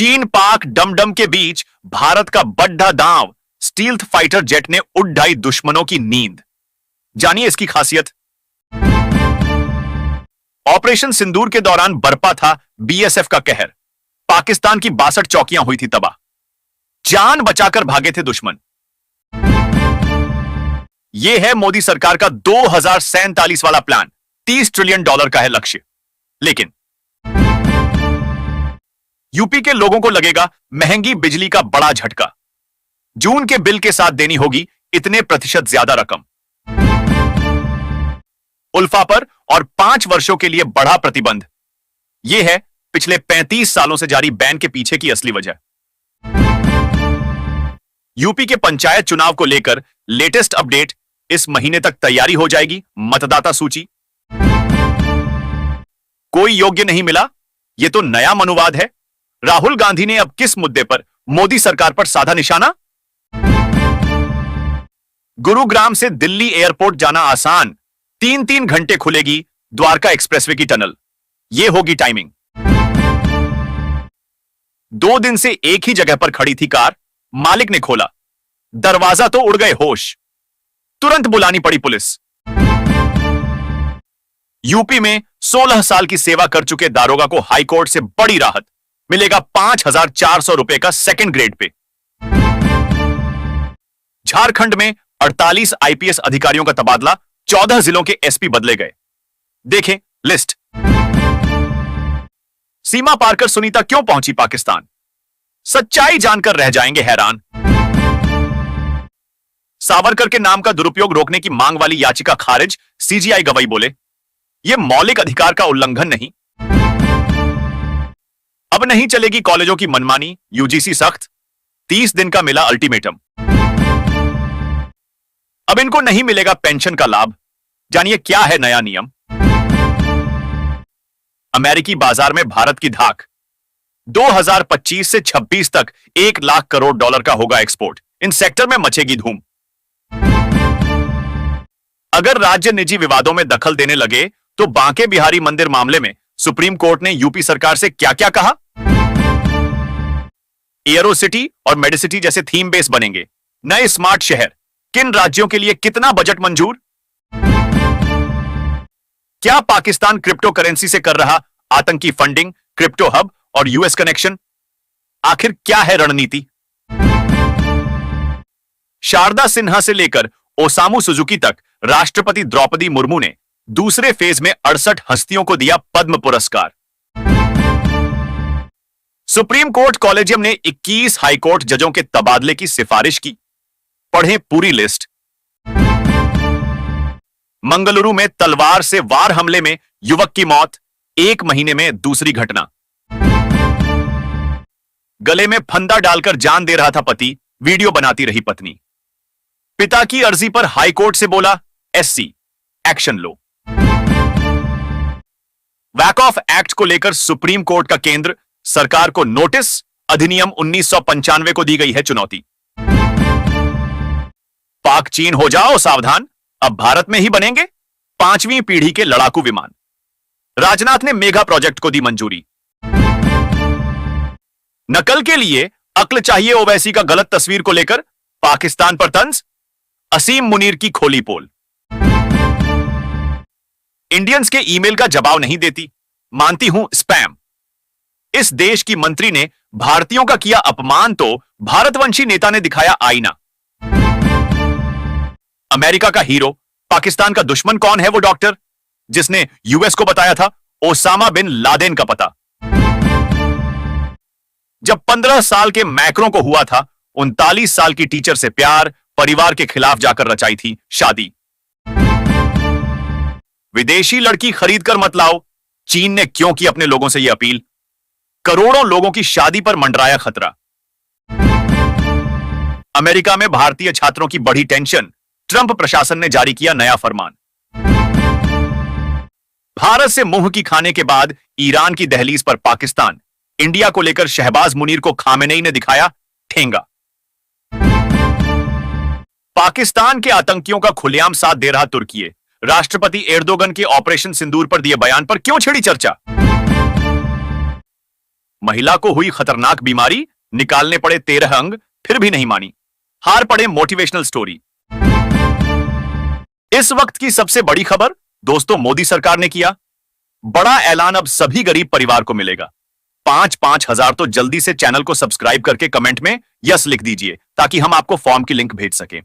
चीन पाक डमडम के बीच भारत का बड्ढा दांव, स्टील्थ फाइटर जेट ने उड़ाई दुश्मनों की नींद। जानिए इसकी खासियत। ऑपरेशन सिंदूर के दौरान बरपा था बीएसएफ का कहर। पाकिस्तान की 62 चौकियां हुई थी तबाह। जान बचाकर भागे थे दुश्मन। यह है मोदी सरकार का 2047 वाला प्लान। $30 ट्रिलियन का है लक्ष्य। लेकिन यूपी के लोगों को लगेगा महंगी बिजली का बड़ा झटका। जून के बिल के साथ देनी होगी इतने प्रतिशत ज्यादा रकम। उल्फा पर और 5 वर्षों के लिए बढ़ा प्रतिबंध। यह है पिछले 35 सालों से जारी बैन के पीछे की असली वजह। यूपी के पंचायत चुनाव को लेकर लेटेस्ट अपडेट। इस महीने तक तैयारी हो जाएगी मतदाता सूची। कोई योग्य नहीं मिला, यह तो नया मनुवाद है। राहुल गांधी ने अब किस मुद्दे पर मोदी सरकार पर साधा निशाना? गुरुग्राम से दिल्ली एयरपोर्ट जाना आसान। 3-3 घंटे खुलेगी द्वारका एक्सप्रेसवे की टनल। यह होगी टाइमिंग। 2 दिन से एक ही जगह पर खड़ी थी कार। मालिक ने खोला, दरवाजा तो उड़ गए होश। तुरंत बुलानी पड़ी पुलिस। यूपी में 16 साल की सेवा कर चुके दारोगा को हाईकोर्ट से बड़ी राहत। मिलेगा 5,400 रुपए का सेकंड ग्रेड पे। झारखंड में 48 आईपीएस अधिकारियों का तबादला। 14 जिलों के एसपी बदले गए। देखें लिस्ट। सीमा पार कर सुनीता क्यों पहुंची पाकिस्तान? सच्चाई जानकर रह जाएंगे हैरान। सावरकर के नाम का दुरुपयोग रोकने की मांग वाली याचिका खारिज। सीजीआई गवाही बोले, यह मौलिक अधिकार का उल्लंघन नहीं। अब नहीं चलेगी कॉलेजों की मनमानी। यूजीसी सख्त। 30 दिन का मिला अल्टीमेटम। अब इनको नहीं मिलेगा पेंशन का लाभ। जानिए क्या है नया नियम। अमेरिकी बाजार में भारत की धाक। 2025 से 26 तक $1 लाख करोड़ का होगा एक्सपोर्ट। इन सेक्टर में मचेगी धूम। अगर राज्य निजी विवादों में दखल देने लगे तो बांके बिहारी मंदिर मामले में सुप्रीम कोर्ट ने यूपी सरकार से क्या क्या कहा? एयरो सिटी और मेडिसिटी जैसे थीम बेस बनेंगे। नए स्मार्ट शहर। किन राज्यों के लिए कितना बजट मंजूर? क्या पाकिस्तान क्रिप्टो करेंसी से कर रहा आतंकी फंडिंग? क्रिप्टो हब और यूएस कनेक्शन। आखिर क्या है रणनीति? शारदा सिन्हा से लेकर ओसामू सुजुकी तक राष्ट्रपति द्रौपदी मुर्मू ने दूसरे फेज में 68 हस्तियों को दिया पद्म पुरस्कार। सुप्रीम कोर्ट कॉलेजियम ने 21 हाईकोर्ट जजों के तबादले की सिफारिश की। पढ़ें पूरी लिस्ट। मंगलुरु में तलवार से वार हमले में युवक की मौत। 1 महीने में दूसरी घटना। गले में फंदा डालकर जान दे रहा था पति, वीडियो बनाती रही पत्नी। पिता की अर्जी पर हाईकोर्ट से बोला एससी एक्शन लो। वैक ऑफ एक्ट को लेकर सुप्रीम कोर्ट का केंद्र सरकार को नोटिस। अधिनियम 1995 को दी गई है चुनौती। पाक चीन हो जाओ सावधान, अब भारत में ही बनेंगे 5वीं पीढ़ी के लड़ाकू विमान। राजनाथ ने मेगा प्रोजेक्ट को दी मंजूरी। नकल के लिए अक्ल चाहिए ओवैसी का गलत तस्वीर को लेकर पाकिस्तान पर तंज। असीम मुनीर की खोली पोल। इंडियंस के ईमेल का जवाब नहीं देती, मानती हूं स्पैम। इस देश की मंत्री ने भारतीयों का किया अपमान तो भारतवंशी नेता ने दिखाया आईना। अमेरिका का हीरो, पाकिस्तान का दुश्मन कौन है? वो डॉक्टर जिसने यूएस को बताया था ओसामा बिन लादेन का पता। जब 15 साल के मैक्रों को हुआ था 39 साल की टीचर से प्यार, परिवार के खिलाफ जाकर रचाई थी शादी। विदेशी लड़की खरीद कर मत लाओ। चीन ने क्यों की अपने लोगों से यह अपील? करोड़ों लोगों की शादी पर मंडराया खतरा। अमेरिका में भारतीय छात्रों की बढ़ी टेंशन। ट्रंप प्रशासन ने जारी किया नया फरमान। भारत से मुंह की खाने के बाद ईरान की दहलीज पर पाकिस्तान। इंडिया को लेकर शहबाज मुनीर को खामेनेई ने दिखाया ठेंगा। पाकिस्तान के आतंकियों का खुलेआम साथ दे रहा तुर्की। राष्ट्रपति एर्दोगन के ऑपरेशन सिंदूर पर दिए बयान पर क्यों छिड़ी चर्चा? महिला को हुई खतरनाक बीमारी, निकालने पड़े 13 अंग, फिर भी नहीं मानी, हार पड़े मोटिवेशनल स्टोरी। इस वक्त की सबसे बड़ी खबर दोस्तों, मोदी सरकार ने किया बड़ा ऐलान। अब सभी गरीब परिवार को मिलेगा 5-5 हजार। तो जल्दी से चैनल को सब्सक्राइब करके कमेंट में यस लिख दीजिए ताकि हम आपको फॉर्म की लिंक भेज सकें।